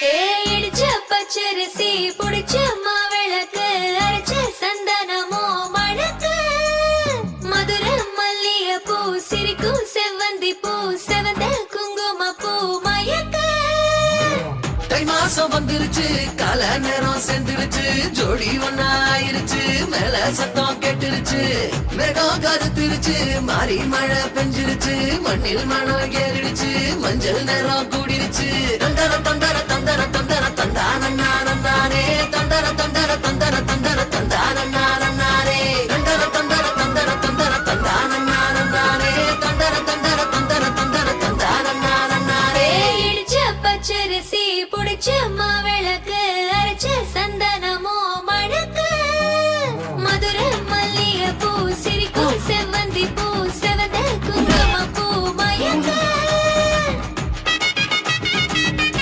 இடிச்ச பச்சரிசி புடிச்ச மாவிளக்கு அரைச்ச சந்தனமோ மணக்கு மதுர மல்லிய பூ சிரிக்கும் செவ்வந்தி பூ செவந்த குங்கும பூ மயக்க தை மாசம் வந்துருச்சு கால நேரம் சென்றுருச்சு ஜோடி ஒன்னா ஆயிருச்சு மேல சத்தம் கேட்டுருச்சு மேகம் கருத்துருச்சு மாறி மழை பெஞ்சிருச்சு மண்ணில் மணம் ஏறிடுச்சு மஞ்சள் நேரம் கூடிருச்சு தந்தர தந்தர தந்தர தந்தர தந்தானே தந்தர தந்தர தந்தர தந்தர தந்தானே தந்தர தந்தர தந்தர தந்தர தந்தானே தந்தர தந்தர தந்தர தந்தர தந்தானே இடிச்ச பச்சரிசி புடிச்ச மாவிளக்கு